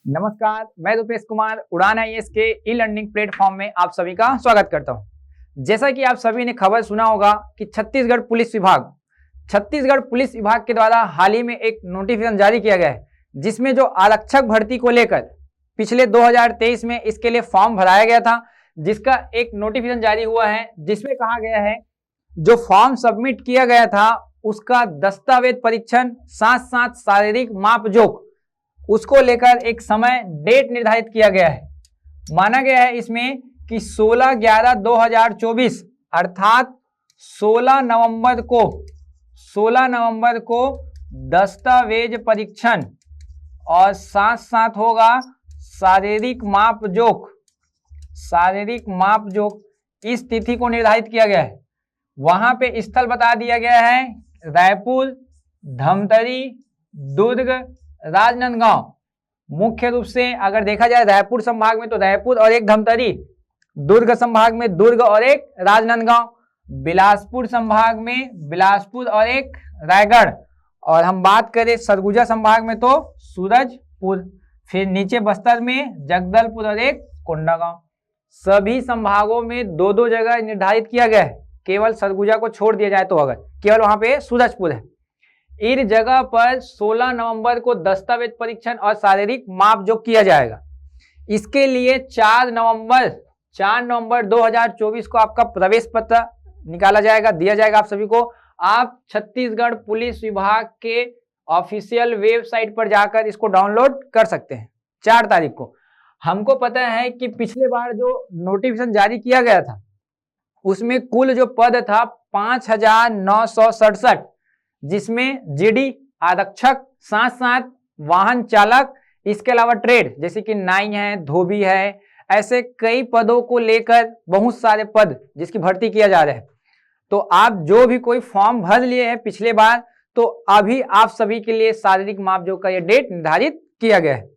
नमस्कार, मैं रुपेश कुमार उड़ान आईएएस के ई लर्निंग प्लेटफॉर्म में आप सभी का स्वागत करता हूं। जैसा कि आप सभी ने खबर सुना होगा कि छत्तीसगढ़ पुलिस विभाग के द्वारा हाल ही में एक नोटिफिकेशन जारी किया गया है, जिसमें जो आरक्षक भर्ती को लेकर पिछले 2023 में इसके लिए फॉर्म भराया गया था, जिसका एक नोटिफिकेशन जारी हुआ है, जिसमें कहा गया है जो फॉर्म सबमिट किया गया था उसका दस्तावेज परीक्षण साथ साथ शारीरिक मापजोख उसको लेकर एक समय डेट निर्धारित किया गया है। माना गया है इसमें कि 16/11/2024 अर्थात 16 नवंबर को दस्तावेज परीक्षण और साथ साथ होगा शारीरिक मापजोख इस तिथि को निर्धारित किया गया है। वहां पे स्थल बता दिया गया है रायपुर, धमतरी, दुर्ग, राजनांदगांव। मुख्य रूप से अगर देखा जाए रायपुर संभाग में तो रायपुर और एक धमतरी, दुर्ग संभाग में दुर्ग और एक राजनांदगांव, बिलासपुर संभाग में बिलासपुर और एक रायगढ़, और हम बात करें सरगुजा संभाग में तो सूरजपुर, फिर नीचे बस्तर में जगदलपुर और एक कोंडागांव। सभी संभागों में दो दो जगह निर्धारित किया गया है, केवल सरगुजा को छोड़ दिया जाए तो अगर केवल वहां पे सूरजपुर है। इस जगह पर 16 नवंबर को दस्तावेज परीक्षण और शारीरिक मापजोख किया जाएगा। इसके लिए 4 नवंबर 2024 को आपका प्रवेश पत्र निकाला जाएगा, दिया जाएगा आप सभी को। आप छत्तीसगढ़ पुलिस विभाग के ऑफिशियल वेबसाइट पर जाकर इसको डाउनलोड कर सकते हैं 4 तारीख को। हमको पता है कि पिछले बार जो नोटिफिकेशन जारी किया गया था उसमें कुल जो पद था 5,967, जिसमें जीडी, आरक्षक, साथ साथ वाहन चालक, इसके अलावा ट्रेड जैसे कि नाई है, धोबी है, ऐसे कई पदों को लेकर बहुत सारे पद जिसकी भर्ती किया जा रहा है। तो आप जो भी कोई फॉर्म भर लिए हैं पिछले बार, तो अभी आप सभी के लिए शारीरिक मापजोख का यह डेट निर्धारित किया गया है।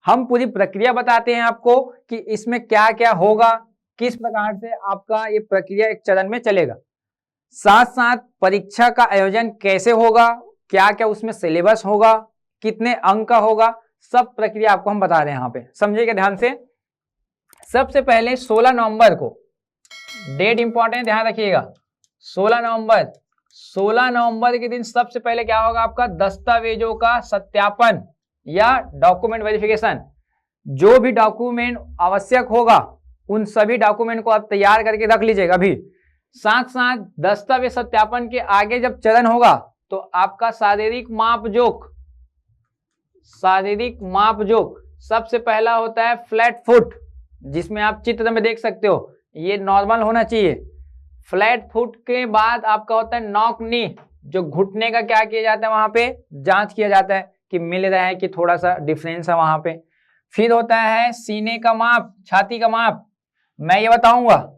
हम पूरी प्रक्रिया बताते हैं आपको कि इसमें क्या क्या होगा, किस प्रकार से आपका ये प्रक्रिया एक चरण में चलेगा, साथ साथ परीक्षा का आयोजन कैसे होगा, क्या क्या उसमें सिलेबस होगा, कितने अंक का होगा, सब प्रक्रिया आपको हम बता रहे हैं यहाँ पे, समझिएगा ध्यान से। सबसे पहले 16 नवंबर को डेट इंपॉर्टेंट, ध्यान रखिएगा। 16 नवंबर के दिन सबसे पहले क्या होगा, आपका दस्तावेजों का सत्यापन या डॉक्यूमेंट वेरिफिकेशन। जो भी डॉक्यूमेंट आवश्यक होगा उन सभी डॉक्यूमेंट को आप तैयार करके रख लीजिएगा अभी। साथ साथ दस्तावेज सत्यापन के आगे जब चरण होगा तो आपका शारीरिक मापजोख सबसे पहला होता है फ्लैट फुट, जिसमें आप चित्र में देख सकते हो ये नॉर्मल होना चाहिए। फ्लैट फुट के बाद आपका होता है नॉक नी, जो घुटने का क्या किया जाता है वहां पे जांच किया जाता है कि मिल रहा है कि थोड़ा सा डिफरेंस है वहां पे। फिर होता है सीने का माप, छाती का माप। मैं ये बताऊंगा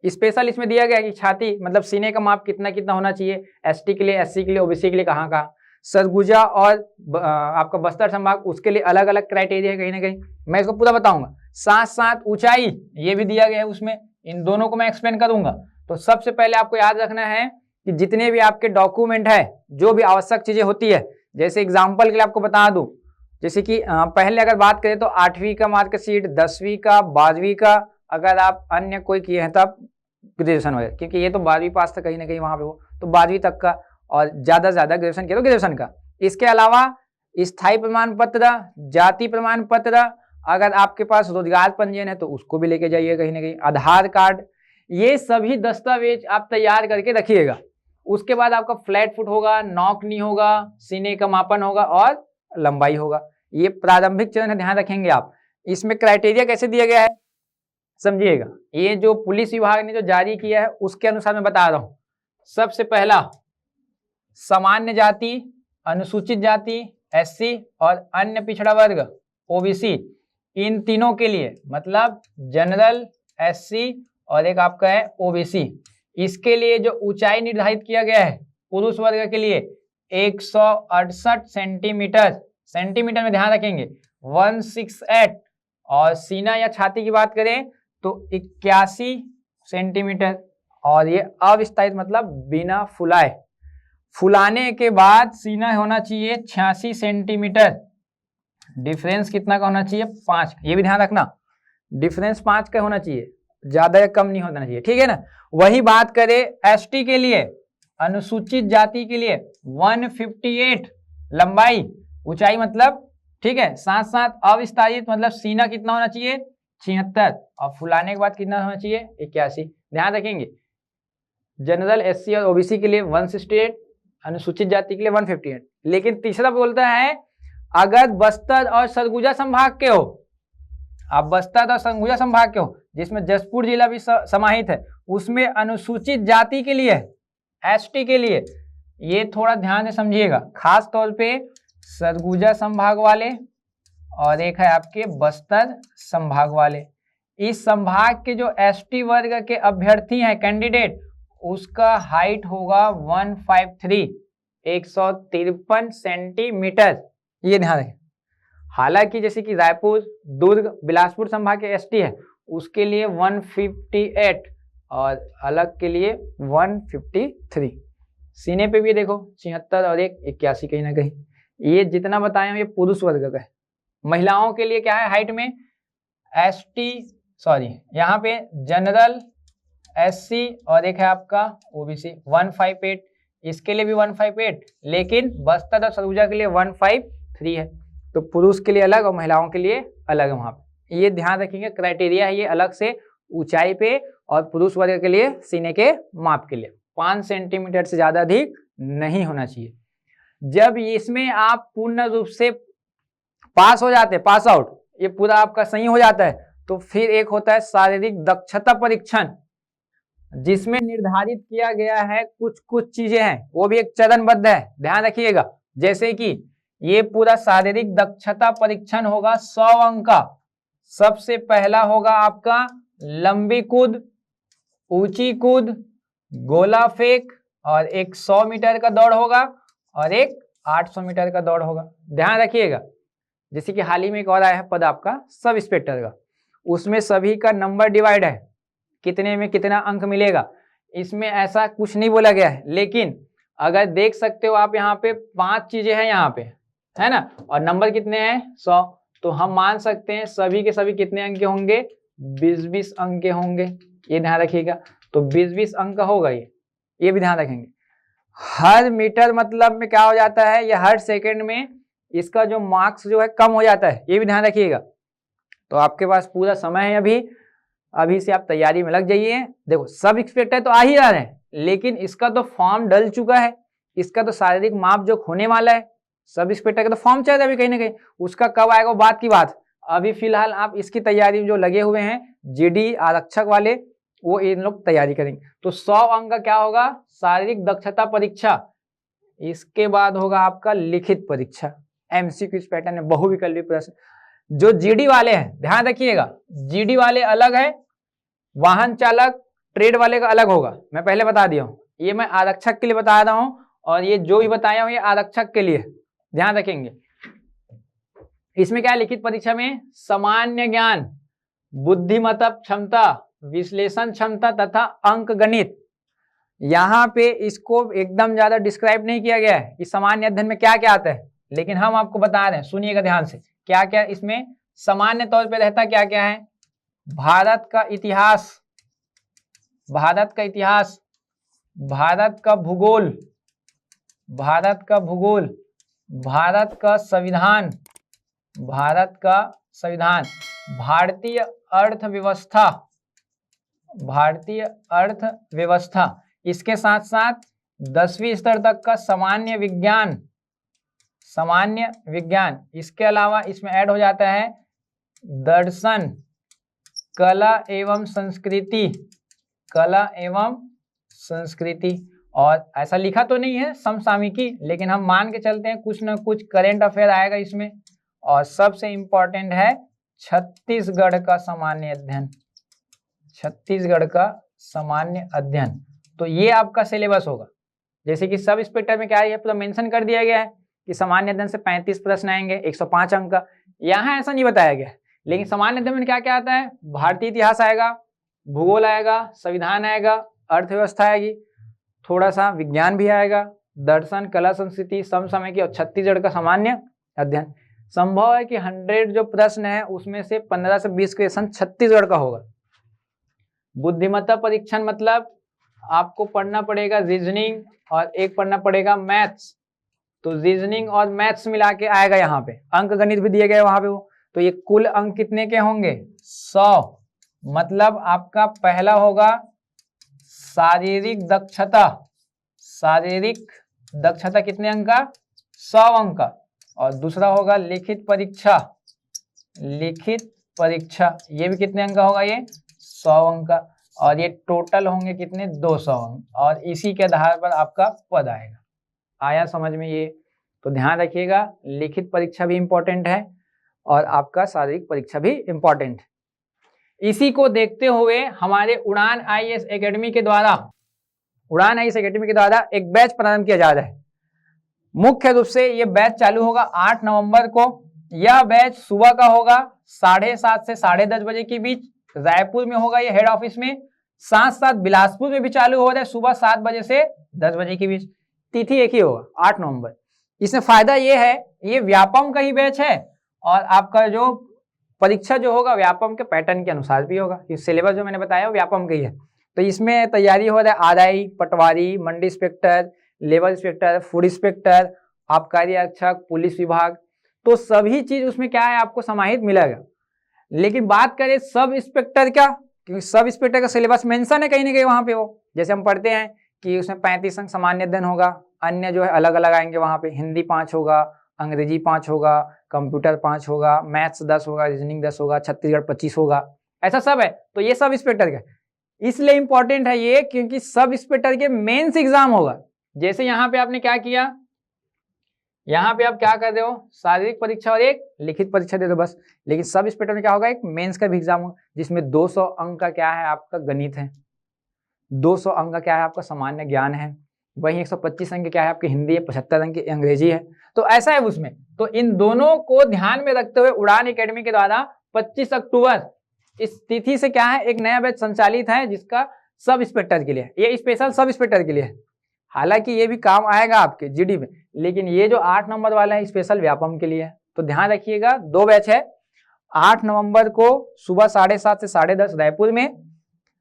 स्पेशल इसमें दिया गया है कि छाती मतलब सीने का माप कितना कितना होना चाहिए, एसटी के लिए, एससी के लिए, ओबीसी के लिए कहाँ कहाँ। सरगुजा और आपका बस्तर संभाग उसके लिए अलग अलग क्राइटेरिया है कहीं ना कहीं, मैं इसको पूरा बताऊंगा। साथ साथ ऊंचाई ये भी दिया गया है उसमें, इन दोनों को मैं एक्सप्लेन करूंगा। तो सबसे पहले आपको याद रखना है कि जितने भी आपके डॉक्यूमेंट है, जो भी आवश्यक चीजें होती है, जैसे एग्जाम्पल के लिए आपको बता दूं, जैसे कि पहले अगर बात करें तो 8वीं का मार्कशीट, 10वीं का, 12वीं का, अगर आप अन्य कोई किए हैं तब ग्रेजुएशन वगैरह, क्योंकि ये तो 12वीं पास था कहीं ना कहीं वहां पे, वो तो 12वीं तक का, और ज्यादा से ज्यादा ग्रेजुएशन किया तो ग्रेजुएशन का। इसके अलावा स्थायी प्रमाण पत्र, जाति प्रमाण पत्र, अगर आपके पास रोजगार पंजीयन है तो उसको भी लेके जाइए कहीं ना कहीं, आधार कार्ड, ये सभी दस्तावेज आप तैयार करके रखिएगा। उसके बाद आपका फ्लैट फुट होगा, नॉक नी होगा, सीने का मापन होगा और लंबाई होगा। ये प्रारंभिक चरण है, ध्यान रखेंगे आप। इसमें क्राइटेरिया कैसे दिया गया है समझिएगा, ये जो पुलिस विभाग ने जो जारी किया है उसके अनुसार मैं बता रहा हूं। सबसे पहला सामान्य जाति, अनुसूचित जाति, एससी और अन्य पिछड़ा वर्ग ओबीसी, इन तीनों के लिए मतलब जनरल, एससी और एक आपका है ओबीसी, इसके लिए जो ऊंचाई निर्धारित किया गया है पुरुष वर्ग के लिए 168 सेंटीमीटर में ध्यान रखेंगे 168, और सीना या छाती की बात करें तो 81 सेंटीमीटर, और ये अविस्तारित मतलब बिना फुलाए। फुलाने के बाद सीना होना चाहिए 86 सेंटीमीटर, डिफरेंस कितना का होना चाहिए? 5। ये भी ध्यान रखना, डिफरेंस 5 का होना चाहिए, ज्यादा या कम नहीं होना चाहिए, ठीक है ना। वही बात करें एसटी के लिए, अनुसूचित जाति के लिए 158 लंबाई, ऊंचाई मतलब, ठीक है, साथ साथ अविस्तारित मतलब सीना कितना होना चाहिए? 76, और फुलाने के बाद कितना होना चाहिए? 81। ध्यान रखेंगे, जनरल एससी और ओबीसी के लिए 168, अनुसूचित जाति के लिए 158। लेकिन तीसरा बोलता है अगर बस्तर और सरगुजा संभाग के हो, आप बस्तर और सरगुजा संभाग के हो, जिसमें जसपुर जिला भी समाहित है, उसमें अनुसूचित जाति के लिए, एसटी के लिए, ये थोड़ा ध्यान से समझिएगा, खास तौर पे सरगुजा संभाग वाले और एक है आपके बस्तर संभाग वाले। इस संभाग के जो एसटी वर्ग के अभ्यर्थी हैं, कैंडिडेट, उसका हाइट होगा 153, 153 सेंटीमीटर, ये ध्यान रखें। हालांकि जैसे कि रायपुर, दुर्ग, बिलासपुर संभाग के एसटी है, उसके लिए 158 और अलग के लिए 153। सीने पे भी देखो 76 और 81 कहीं ना कहीं। ये जितना बताए हैं ये पुरुष वर्ग का है। महिलाओं के लिए क्या है हाइट में? एसटी, सॉरी यहाँ पे जनरल, एससी और एक है आपका ओबीसी 158, इसके लिए भी 158, लेकिन बस्तर और सरगुजा के लिए 153 है। तो पुरुष के लिए अलग और महिलाओं के लिए अलग है वहां पे। ये ध्यान रखेंगे, क्राइटेरिया है ये अलग से ऊंचाई पे, और पुरुष वर्ग के लिए सीने के माप के लिए 5 सेंटीमीटर से ज्यादा अधिक नहीं होना चाहिए। जब इसमें आप पूर्ण रूप से पास हो जाते हैं, पास आउट, ये पूरा आपका सही हो जाता है, तो फिर एक होता है शारीरिक दक्षता परीक्षण, जिसमें निर्धारित किया गया है कुछ कुछ चीजें हैं, वो भी एक चरणबद्ध है, ध्यान रखिएगा। जैसे कि ये पूरा शारीरिक दक्षता परीक्षण होगा 100 अंक का। सबसे पहला होगा आपका लंबी कूद, ऊंची कूद, गोला फेंक, और एक 100 मीटर का दौड़ होगा और एक 800 मीटर का दौड़ होगा। ध्यान रखिएगा। जैसे कि हाल ही में एक और आया है पद आपका सब इंस्पेक्टर का, उसमें सभी का नंबर डिवाइड है, कितने में कितना अंक मिलेगा, इसमें ऐसा कुछ नहीं बोला गया है। लेकिन अगर देख सकते हो आप यहाँ पे 5 चीजें हैं यहाँ पे, है ना, और नंबर कितने हैं? 100। तो हम मान सकते हैं सभी के सभी कितने अंक के होंगे? 20-20 अंक के होंगे। ये ध्यान रखिएगा। तो 20-20 अंक का होगा ये भी ध्यान रखेंगे। हर मीटर मतलब में क्या हो जाता है, या हर सेकंड में इसका जो मार्क्स जो है कम हो जाता है, ये भी ध्यान रखिएगा। तो आपके पास पूरा समय है अभी से आप तैयारी में लग जाइए। देखो सब इंस्पेक्टर तो आ ही रहे हैं, लेकिन इसका तो फॉर्म डल चुका है, इसका तो शारीरिक माप जो होने वाला है, सब इंस्पेक्टर का तो फॉर्म चल रहा है अभी कहीं ना कहीं, उसका कब आएगा वो बात की बात। अभी फिलहाल आप इसकी तैयारी में जो लगे हुए हैं, जीडी आरक्षक वाले, वो इन लोग तैयारी करेंगे। तो 100 अंक का क्या होगा? शारीरिक दक्षता परीक्षा। इसके बाद होगा आपका लिखित परीक्षा, एमसीक्यू इस पैटर्न में, बहुविकल्पी प्रश्न। जो जीडी वाले हैं ध्यान रखिएगा, जीडी वाले अलग है, वाहन चालक ट्रेड वाले का अलग होगा। मैं पहले बता दिया हूं, ये मैं आरक्षक के लिए बता रहा हूं, और ये जो भी बताया हूं ये आरक्षक के लिए, ध्यान रखेंगे। इसमें क्या है लिखित परीक्षा में? सामान्य ज्ञान, बुद्धिमत्ता क्षमता, विश्लेषण क्षमता तथा अंक गणित। यहाँ पे इसको एकदम ज्यादा डिस्क्राइब नहीं किया गया है कि सामान्य अध्ययन में क्या क्या आता है, लेकिन हम आपको बता रहे हैं, सुनिएगा ध्यान से, क्या क्या इसमें सामान्य तौर पे रहता क्या क्या है। भारत का इतिहास, भारत का इतिहास, भारत का भूगोल, भारत का भूगोल, भारत का संविधान, भारत का संविधान, भारतीय अर्थव्यवस्था, भारतीय अर्थव्यवस्था। इसके साथ साथ 10वीं स्तर तक का सामान्य विज्ञान, सामान्य विज्ञान। इसके अलावा इसमें ऐड हो जाता है दर्शन, कला एवं संस्कृति, कला एवं संस्कृति। और ऐसा लिखा तो नहीं है समसामयिकी, लेकिन हम मान के चलते हैं कुछ ना कुछ करेंट अफेयर आएगा इसमें। और सबसे इंपॉर्टेंट है छत्तीसगढ़ का सामान्य अध्ययन, छत्तीसगढ़ का सामान्य अध्ययन। तो ये आपका सिलेबस होगा। जैसे कि सब इंस्पेक्टर में क्या है, पूरा मेंशन कर दिया गया है कि सामान्य अध्ययन से 35 प्रश्न आएंगे, 105 अंक का। यहाँ ऐसा नहीं बताया गया, लेकिन सामान्य अध्ययन में क्या क्या आता है? भारतीय इतिहास आएगा, भूगोल आएगा, संविधान आएगा, अर्थव्यवस्था आएगी, थोड़ा सा विज्ञान भी आएगा, दर्शन, कला संस्कृति, समसामयिकी और छत्तीसगढ़ का सामान्य अध्ययन। संभव है कि 100 जो प्रश्न है उसमें से 15 से 20 क्वेश्चन छत्तीसगढ़ का होगा। बुद्धिमत्ता परीक्षण मतलब आपको पढ़ना पड़ेगा रीजनिंग और एक पढ़ना पड़ेगा मैथ्स, तो रीजनिंग और मैथ्स मिला के आएगा। यहाँ पे अंक गणित भी दिए गए वहां पे वो, तो ये कुल अंक कितने के होंगे 100। मतलब आपका पहला होगा शारीरिक दक्षता, शारीरिक दक्षता कितने अंक का 100 अंक का, और दूसरा होगा लिखित परीक्षा, लिखित परीक्षा ये भी कितने अंक का होगा ये 100 अंक का, और ये टोटल होंगे कितने 200 अंक, और इसी के आधार पर आपका पद आएगा। आया समझ में ये? तो ध्यान रखिएगा लिखित परीक्षा भी इंपॉर्टेंट है और आपका शारीरिक परीक्षा भी इंपॉर्टेंट है। इसी को देखते हुए हमारे उड़ान आईएएस एकेडमी के द्वारा, उड़ान आईएएस एकेडमी के द्वारा एक बैच प्रारंभ किया जा रहा है। मुख्य रूप से ये बैच चालू होगा 8 नवंबर को। यह बैच सुबह का होगा 7:30 से 10:30 बजे के बीच, रायपुर में होगा ये हेड ऑफिस में। साथ साथ बिलासपुर में भी चालू हो रहा है सुबह 7 बजे से 10 बजे के बीच। तिथि एक ही होगा 8 नवंबर। इसमें फायदा ये है, ये व्यापम का ही बैच है और आपका जो परीक्षा जो होगा व्यापम के पैटर्न के अनुसार भी होगा। ये सिलेबस जो मैंने बताया वो व्यापम का ही है। तो इसमें तैयारी हो रहा है RI, patwari, mandi inspector, labour inspector, food inspector, आबकारी आरक्षक, पुलिस विभाग, तो सभी चीज उसमें क्या है आपको समाहित मिलेगा। लेकिन बात करें सब इंस्पेक्टर का, क्योंकि सब इंस्पेक्टर का सिलेबस मेंशन है कहीं ना कहीं वहां पे वो, जैसे हम पढ़ते हैं कि उसमें 35 अंक सामान्य अध्ययन होगा, अन्य जो है अलग अलग आएंगे वहां पे। हिंदी 5 होगा, अंग्रेजी 5 होगा, कंप्यूटर 5 होगा, मैथ्स 10 होगा, रीजनिंग 10 होगा, छत्तीसगढ़ 25 होगा, ऐसा सब है। तो ये सब इंस्पेक्टर का इसलिए इंपॉर्टेंट है ये, क्योंकि सब इंस्पेक्टर के मेंस एग्जाम होगा। जैसे यहाँ पे आपने क्या किया, यहाँ पे आप क्या कर रहे हो, शारीरिक परीक्षा और एक लिखित परीक्षा दे दो बस। लेकिन सब इंस्पेक्टर में क्या होगा, एक मेंस का भी एग्जाम होगा, जिसमें 200 अंक का क्या है आपका गणित है, 200 अंक का क्या है आपका सामान्य ज्ञान है, वहीं 125 अंक क्या है आपकी हिंदी है, 75 अंक की अंग्रेजी है। तो ऐसा है उसमें। तो इन दोनों को ध्यान में रखते हुए उड़ान एकेडमी के द्वारा 25 अक्टूबर इस तिथि से क्या है एक नया बैच संचालित है, जिसका सब इंस्पेक्टर के लिए, ये स्पेशल सब इंस्पेक्टर के लिए है। हालांकि ये भी काम आएगा आपके जीडी में, लेकिन ये जो 8 नंबर वाला है स्पेशल व्यापम के लिए है। तो ध्यान रखिएगा 2 बैच है, 8 नवंबर को सुबह 7:30 से 10:30 रायपुर में,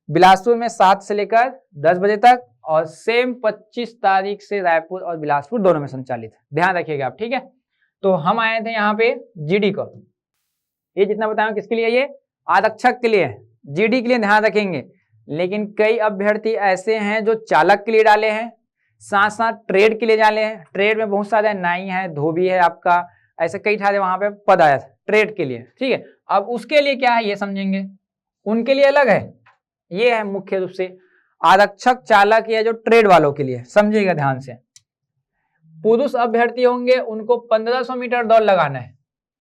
बिलासपुर में 7 से लेकर 10 बजे तक, और सेम 25 तारीख से रायपुर और बिलासपुर दोनों में संचालित है। ध्यान रखिएगा आप, ठीक है। तो हम आए थे यहाँ पे जीडी को, ये जितना बताया किसके लिए, ये आरक्षक के लिए, जीडी के लिए ध्यान रखेंगे। लेकिन कई अभ्यर्थी ऐसे हैं जो चालक के लिए डाले हैं, साथ साथ ट्रेड के लिए डाले हैं। ट्रेड में बहुत सारे नाई है, धोबी है आपका, ऐसे कई सारे वहां पे पद आया था ट्रेड के लिए, ठीक है। अब उसके लिए क्या है ये समझेंगे, उनके लिए अलग है। ये है मुख्य रूप से आरक्षक, चालक या जो ट्रेड वालों के लिए, समझिएगा ध्यान से। पुरुष अभ्यर्थी होंगे उनको 1500 मीटर दौड़ लगाना है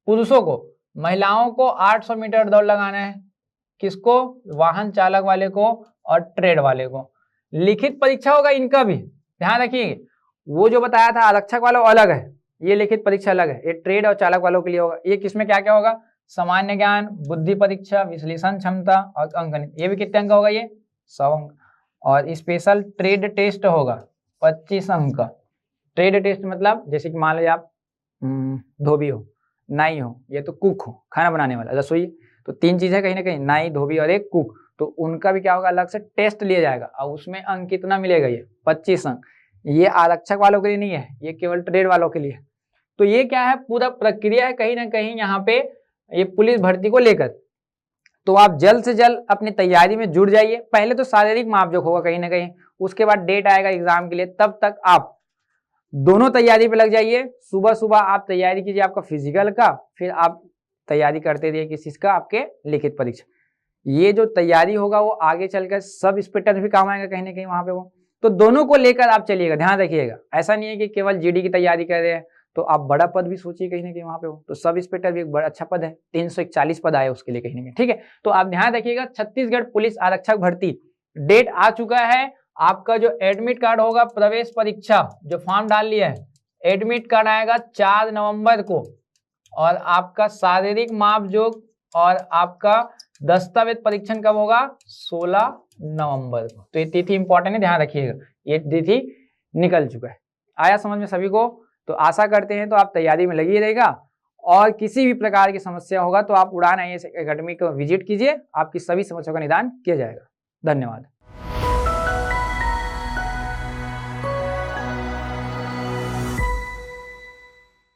पुरुषों को, महिलाओं को 800 मीटर दौड़ लगाना है। किसको, वाहन चालक वाले को और ट्रेड वाले को। लिखित परीक्षा होगा इनका भी, ध्यान रखिए। वो जो बताया था आरक्षक वाला अलग है, ये लिखित परीक्षा अलग है। ये ट्रेड और चालक वालों के लिए होगा। ये किसमें क्या क्या होगा, सामान्य ज्ञान, बुद्धि परीक्षा, विश्लेषण क्षमता और अंकगणित। ये भी कितने अंक का होगा, ये 100 अंक। और स्पेशल ट्रेड टेस्ट होगा 25 अंक का। ट्रेड टेस्ट मतलब जैसे कि मान लीजिए आप धोबी हो, नाई हो, ये तो कुक हो, खाना बनाने वाला, रसोई। तो 3 चीज है कहीं ना कहीं, नाई, धोबी और एक कुक। तो उनका भी क्या होगा, अलग से टेस्ट लिया जाएगा और उसमें अंक कितना मिलेगा, ये 25 अंक। ये आरक्षक वालों के लिए नहीं है, ये केवल ट्रेड वालों के लिए। तो ये क्या है, पूरा प्रक्रिया है कहीं ना कहीं यहाँ पे ये पुलिस भर्ती को लेकर। तो आप जल्द से जल्द अपनी तैयारी में जुड़ जाइए। पहले तो शारीरिक मापजोख होगा कहीं ना कहीं, उसके बाद डेट आएगा एग्जाम के लिए, तब तक आप दोनों तैयारी पे लग जाइए। सुबह सुबह आप तैयारी कीजिए आपका फिजिकल का, फिर आप तैयारी करते रहिए किस चीज का, आपके लिखित परीक्षा। ये जो तैयारी होगा वो आगे चलकर सब इंस्पेक्टर भी काम आएगा कहीं ना कहीं वहां पे वो। तो दोनों को लेकर आप चलिएगा, ध्यान रखिएगा। ऐसा नहीं है कि केवल जीडी की तैयारी कर रहे हैं, तो आप बड़ा पद भी सोचिए कहीं ना कहीं वहां पे हो। तो सब इंस्पेक्टर भी एक बड़ा अच्छा पद है, 341 पद आए उसके लिए कहीं ना कहीं, ठीक है। तो आप ध्यान रखिएगा, छत्तीसगढ़ पुलिस आरक्षक भर्ती डेट आ चुका है। आपका जो एडमिट कार्ड होगा, प्रवेश परीक्षा जो फॉर्म डाल लिया है, एडमिट कार्ड आएगा 4 नवंबर को। और आपका शारीरिक मापजोख और आपका दस्तावेज परीक्षण कब होगा, 16 नवंबर को। तो ये तिथि इंपॉर्टेंट है, ध्यान रखिएगा। ये तिथि निकल चुका है। आया समझ में सभी को? तो आशा करते हैं तो आप तैयारी में लगी रहेगा और किसी भी प्रकार की समस्या होगा तो आप उड़ान IAS एकेडमी को विजिट कीजिए, आपकी सभी समस्याओं का निदान किया जाएगा। धन्यवाद।